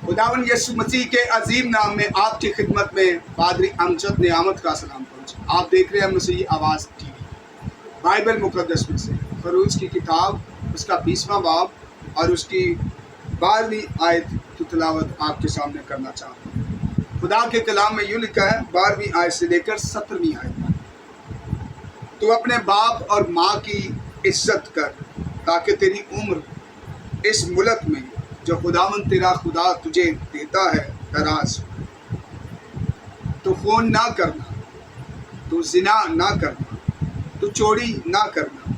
खुदावन यसु मसीह के अजीम नाम में आपकी खिदमत में पादरी अमजद नियामत का सलाम पहुँचे। आप देख रहे हैं मसीह आवाज़ टीवी। बाइबल मुकद्दस में से खरूज की किताब उसका 20वां बाब और उसकी 12वीं आयत की तिलावत आपके सामने करना चाहता हूँ। खुदा के कलाम में यूँ लिखा है 12वीं आयत से लेकर 17वीं आयत तक, तू अपने बाप और माँ की इज्जत कर ताकि तेरी उम्र इस मुल्क में जो खुदावन तेरा खुदा तुझे देता है दराज। तू खून ना करना, तू जिना ना करना, तू चोरी ना करना,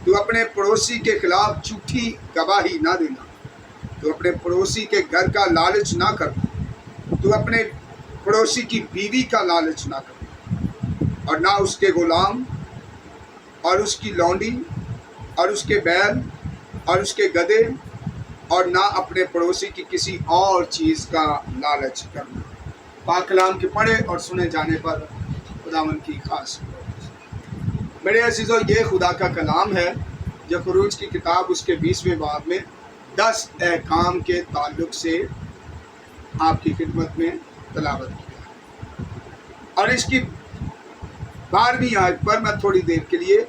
तू अपने पड़ोसी के खिलाफ झूठी गवाही ना देना, तू अपने पड़ोसी के घर का लालच ना करना, तू अपने पड़ोसी की बीवी का लालच ना करना, और ना उसके गुलाम और उसकी लौंडी और उसके बैल और उसके गधे और ना अपने पड़ोसी की किसी और चीज़ का लालच करना। पाक कलाम के पढ़े और सुने जाने पर खुदावन की खास। मेरे अजीज़ों, ये खुदा का कलाम है जो खरूज की किताब उसके 20वें बाब में 10 अहकाम के ताल्लुक से आपकी खिदमत में तलावत किया है। और इसकी 12वीं आयत पर मैं थोड़ी देर के लिए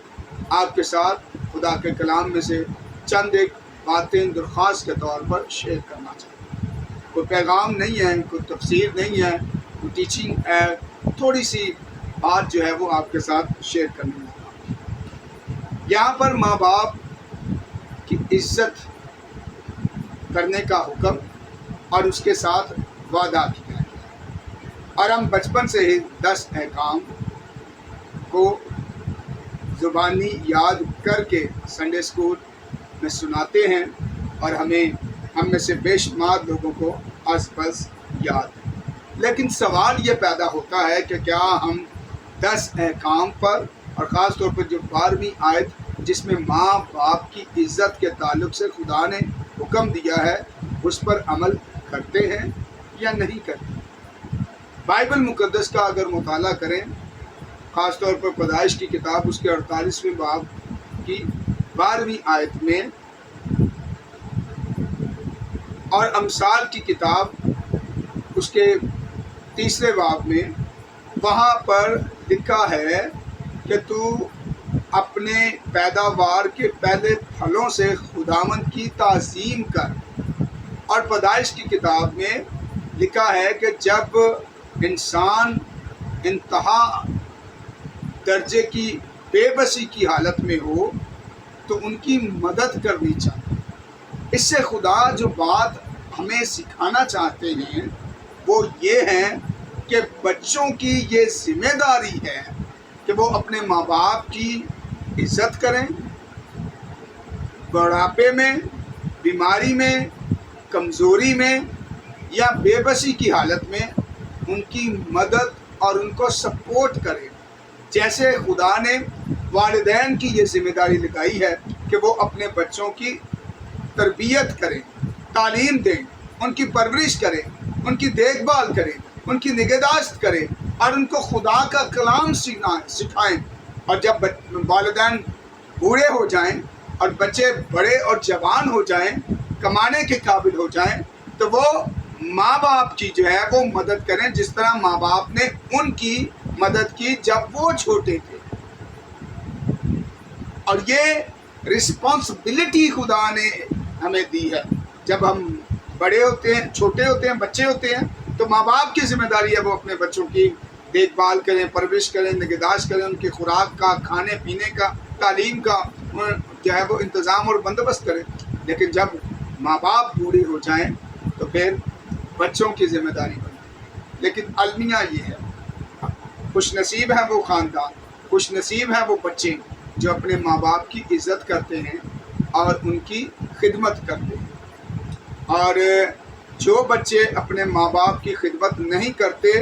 आपके साथ खुदा के कलाम में से चंद एक बातें दरख्वास्त के तौर पर शेयर करना चाहता हूँ। कोई पैगाम नहीं है, कोई तफसीर नहीं है, कोई टीचिंग है, थोड़ी सी बात जो है वो आपके साथ शेयर करने लगा हूँ। यहाँ पर माँ बाप की इज्जत करने का हुक्म और उसके साथ वादा किया गया है। और हम बचपन से ही 10 अहकाम को ज़ुबानी याद करके संडे स्कूल में सुनाते हैं और हम में से बेशुमार लोगों को आसपास याद है। लेकिन सवाल ये पैदा होता है कि क्या हम 10 अहकाम पर और ख़ास तौर पर जो 12वीं आयत जिसमें माँ बाप की इज़्ज़त के ताल्लुक से खुदा ने हुक्म दिया है उस पर अमल करते हैं या नहीं करते। बाइबल मुकद्दस का अगर मुताला करें, ख़ास तौर पर पैदाइश की किताब उसके 48वें बाब की 12वीं आयत में और अमसाल की किताब उसके 3रे बाब में, वहाँ पर लिखा है कि तू अपने पैदावार के पहले फलों से खुदावन की ताज़ीम कर। और पैदाइश की किताब में लिखा है कि जब इंसान इंतहा दर्जे की बेबसी की हालत में हो तो उनकी मदद करनी चाहिए। इससे खुदा जो बात हमें सिखाना चाहते हैं वो ये है कि बच्चों की ये जिम्मेदारी है कि वो अपने माँ बाप की इज़्ज़त करें। बुढ़ापे में, बीमारी में, कमज़ोरी में या बेबसी की हालत में उनकी मदद और उनको सपोर्ट करें। जैसे खुदा ने वालिदैन की ये जिम्मेदारी लगाई है कि वो अपने बच्चों की तरबियत करें, तालीम दें, उनकी परवरिश करें, उनकी देखभाल करें, उनकी निगहदाश्त करें और उनको खुदा का कलाम सिखाएं। और जब वालिदैन बूढ़े हो जाएं और बच्चे बड़े और जवान हो जाएं, कमाने के काबिल हो जाएं, तो वो माँ बाप की जो है वो मदद करें जिस तरह माँ बाप ने उनकी मदद की जब वो छोटे थे। और ये रिस्पॉन्सिबिलिटी खुदा ने हमें दी है। जब हम बड़े होते हैं, छोटे होते हैं, बच्चे होते हैं, तो माँ बाप की जिम्मेदारी है वो अपने बच्चों की देखभाल करें, परवरिश करें, निगहदाश्त करें, उनकी खुराक का, खाने पीने का, तालीम का जो है वो इंतज़ाम और बंदोबस्त करें। लेकिन जब माँ बाप बूढ़े हो जाएं तो फिर बच्चों की जिम्मेदारी बने। लेकिन अलमिया ये है, खुश नसीब है वो ख़ानदान, खुश नसीब है वो बच्चे जो अपने माँ बाप की इज़्ज़त करते हैं और उनकी खिदमत करते हैं। और जो बच्चे अपने माँ बाप की खिदमत नहीं करते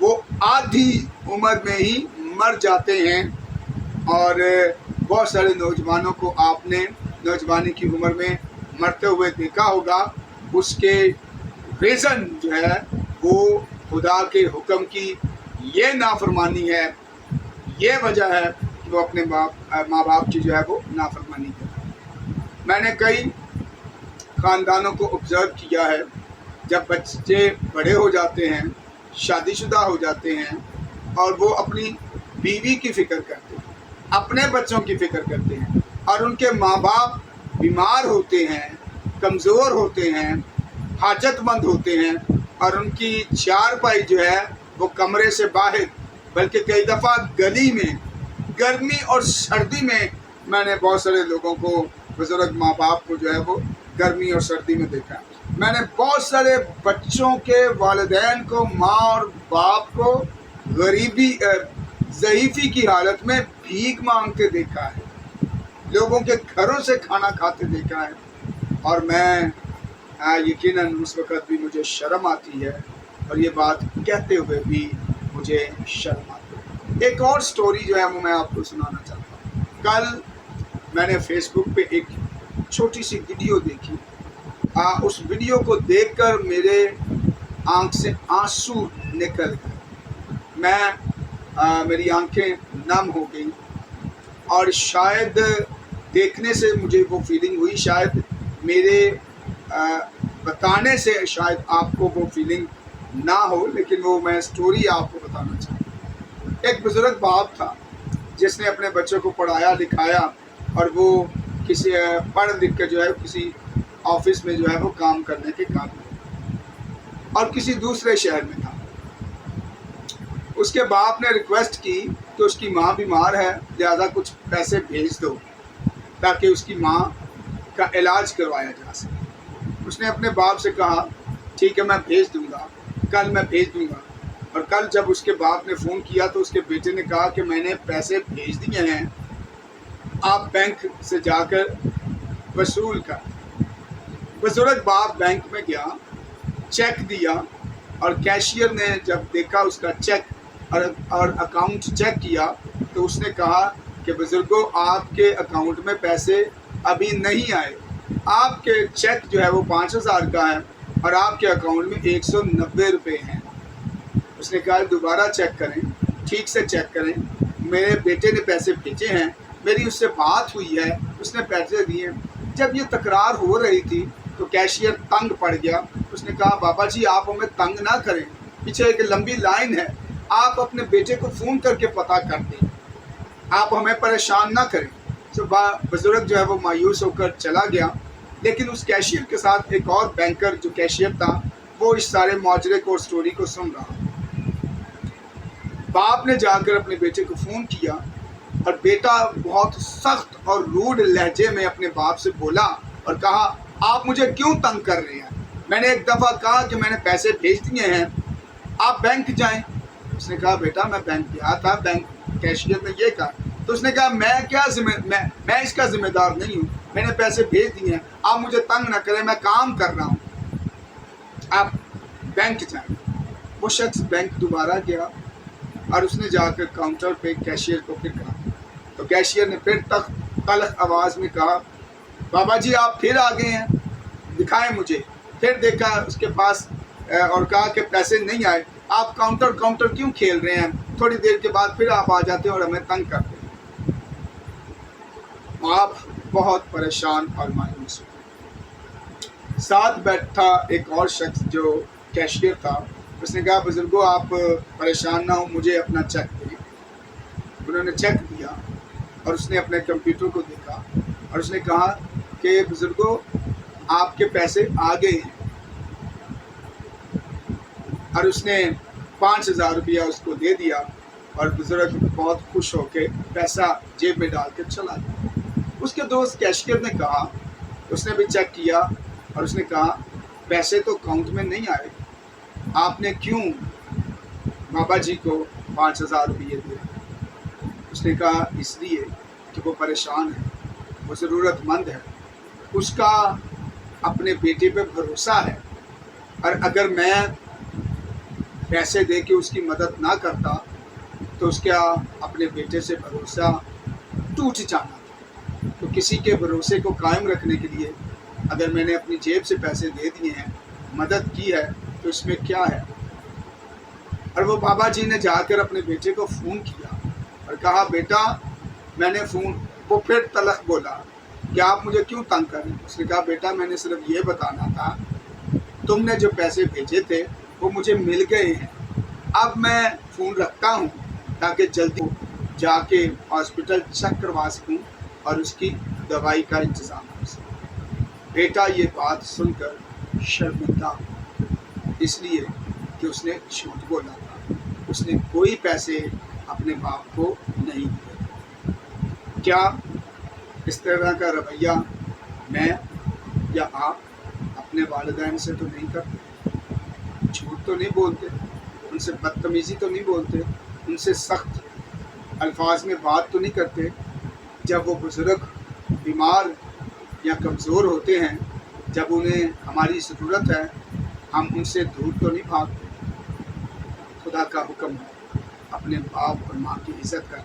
वो आधी उम्र में ही मर जाते हैं। और बहुत सारे नौजवानों को आपने नौजवानी की उम्र में मरते हुए देखा होगा। उसके रीज़न जो है वो खुदा के हुक्म की ये नाफरमानी है, ये वजह है कि वो अपने माँ बाप की जो है वो नाफरमानी करता है। मैंने कई ख़ानदानों को ऑब्ज़र्व किया है जब बच्चे बड़े हो जाते हैं, शादीशुदा हो जाते हैं और वो अपनी बीवी की फ़िक्र करते हैं, अपने बच्चों की फ़िक्र करते हैं और उनके माँ बाप बीमार होते हैं, कमज़ोर होते हैं, हाजतमंद होते हैं और उनकी चारपाई जो है वो कमरे से बाहर, बल्कि कई दफ़ा गली में, गर्मी और सर्दी में मैंने बहुत सारे लोगों को, बुज़ुर्ग माँ बाप को जो है वो गर्मी और सर्दी में देखा है। मैंने बहुत सारे बच्चों के वालिदैन को, माँ और बाप को गरीबी ज़ईफ़ी की हालत में भीख मांगते देखा है, लोगों के घरों से खाना खाते देखा है। और मैं यकीनन उस वक़्त भी मुझे शर्म आती है और ये बात कहते हुए भी मुझे शर्म आती है। एक और स्टोरी जो है वो मैं आपको सुनाना चाहता हूँ। कल मैंने फेसबुक पे एक छोटी सी वीडियो देखी। उस वीडियो को देखकर मेरे आँख से आंसू निकल गए। मेरी आंखें नम हो गई और शायद देखने से मुझे वो फीलिंग हुई, शायद मेरे बताने से शायद आपको वो फीलिंग ना हो, लेकिन वो मैं स्टोरी आपको बताना चाहता हूँ। एक बुज़ुर्ग बाप था जिसने अपने बच्चों को पढ़ाया लिखाया और वो किसी पढ़ लिख कर जो है किसी ऑफिस में जो है वो काम करने के काबिल और किसी दूसरे शहर में था। उसके बाप ने रिक्वेस्ट की कि उसकी माँ बीमार है, लिहाजा कुछ पैसे भेज दो ताकि उसकी माँ का इलाज करवाया जा सके। उसने अपने बाप से कहा ठीक है मैं भेज दूँगा, कल मैं भेज दूँगा। और कल जब उसके बाप ने फ़ोन किया तो उसके बेटे ने कहा कि मैंने पैसे भेज दिए हैं, आप बैंक से जाकर वसूल कर। बुजुर्ग बाप बैंक में गया, चेक दिया और कैशियर ने जब देखा उसका चेक और अकाउंट चेक किया तो उसने कहा कि बुजुर्गों आपके अकाउंट में पैसे अभी नहीं आए, आपके चेक जो है वो 5000 का है और आपके अकाउंट में 190 रुपये हैं। उसने कहा दोबारा चेक करें, ठीक से चेक करें, मेरे बेटे ने पैसे भेजे हैं, मेरी उससे बात हुई है, उसने पैसे दिए। जब ये तकरार हो रही थी तो कैशियर तंग पड़ गया। उसने कहा बाबा जी आप हमें तंग ना करें, पीछे एक लंबी लाइन है, आप अपने बेटे को फ़ोन करके पता कर दें, आप हमें परेशान ना करें। तो बुजुर्ग जो है वो मायूस होकर चला गया। लेकिन उस कैशियर के साथ एक और बैंकर जो कैशियर था वो इस सारे माजरे को, स्टोरी को सुन रहा। बाप ने जाकर अपने बेटे को फ़ोन किया और बेटा बहुत सख्त और रूड लहजे में अपने बाप से बोला और कहा आप मुझे क्यों तंग कर रहे हैं, मैंने एक दफ़ा कहा कि मैंने पैसे भेज दिए हैं, आप बैंक जाएं। उसने कहा बेटा मैं बैंक गया था, बैंक कैशियर ने ये कहा। तो उसने कहा मैं इसका जिम्मेदार नहीं हूँ, मैंने पैसे भेज दिए हैं, आप मुझे तंग ना करें, मैं काम कर रहा हूँ, आप बैंक जाएं। वो शख्स बैंक दोबारा गया और उसने जाकर काउंटर पे कैशियर को फिर कहा तो कैशियर ने फिर तल्ख आवाज़ में कहा बाबा जी आप फिर आ गए हैं, दिखाएं मुझे। फिर देखा उसके पास और कहा कि पैसे नहीं आए, आप काउंटर क्यों खेल रहे हैं, थोड़ी देर के बाद फिर आप आ जाते हैं और हमें तंग करते हैं। आप बहुत परेशान और मायूस हुए। साथ बैठा एक और शख्स जो कैशियर था, उसने कहा बुजुर्गों आप परेशान ना हो, मुझे अपना चेक दें। उन्होंने चेक दिया और उसने अपने कंप्यूटर को देखा और उसने कहा कि बुजुर्गों आपके पैसे आ गए हैं। और उसने 5000 रुपया उसको दे दिया और बुजुर्ग बहुत खुश होकर पैसा जेब में डाल के चला गया। उसके दोस्त कैशियर ने कहा, उसने भी चेक किया और उसने कहा पैसे तो अकाउंट में नहीं आए, आपने क्यों बाबा जी को 5000 रुपये दिए। उसने कहा इसलिए कि वो परेशान है, वो ज़रूरतमंद है, उसका अपने बेटे पे भरोसा है और अगर मैं पैसे दे के उसकी मदद ना करता तो उसका अपने बेटे से भरोसा टूट जाना था। तो किसी के भरोसे को कायम रखने के लिए अगर मैंने अपनी जेब से पैसे दे दिए हैं, मदद की है, तो इसमें क्या है। और वो बाबा जी ने जाकर अपने बेटे को फ़ोन किया और कहा बेटा मैंने फ़ोन, वो फिर तलख बोला कि आप मुझे क्यों तंग कर रहे हैं। उसने कहा बेटा मैंने सिर्फ ये बताना था تم نے جو پیسے بھیجے تھے وہ مجھے مل گئے ہیں، اب میں فون رکھتا ہوں تاکہ جلدی جا کے ہاسپٹل چیک کروا سکوں اور اس کی دوائی کا انتظام کر سکوں۔ بیٹا یہ بات سن کر شرمندہ ہوا، اس لیے کہ اس نے جھوٹ بولا تھا، اس نے کوئی پیسے اپنے باپ کو نہیں دیے۔ کیا اس طرح کا رویہ میں یا آپ اپنے والدین سے تو نہیں کرتے؟ جھوٹ تو نہیں بولتے، ان سے بدتمیزی تو نہیں بولتے، ان سے سخت الفاظ میں بات تو نہیں کرتے؟ جب وہ بزرگ بیمار یا کمزور ہوتے ہیں، جب انہیں ہماری ضرورت ہے، ہم ان سے دور تو نہیں بھاگتے؟ خدا کا حکم ہے اپنے باپ اور ماں کی عزت کر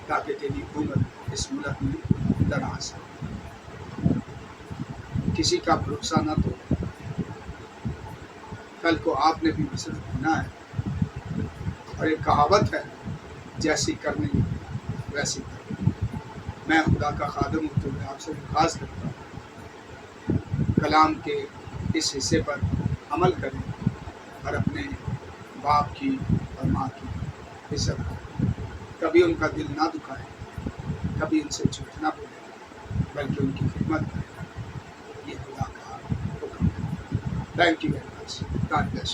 تاکہ تیری عمر اس ملک میں دراز ہو۔ کسی کا بھروسہ نہ تو، کل کو آپ نے بھی بزرگ ہونا ہے، اور ایک کہاوت ہے جیسی کرنی ویسی کرنی۔ میں خدا کا خادم ہوتے ہوئے آپ سے درخواست کرتا ہوں کلام کے اس حصے پر عمل کریں اور اپنے باپ کی اور ماں کی عزت کریں، کبھی ان کا دل نہ دکھائیں، کبھی ان سے جھوٹ نہ بولیں، بلکہ ان کی خدمت کریں۔ یہ خدا کا حکم ہے۔ Thank you very much. God bless.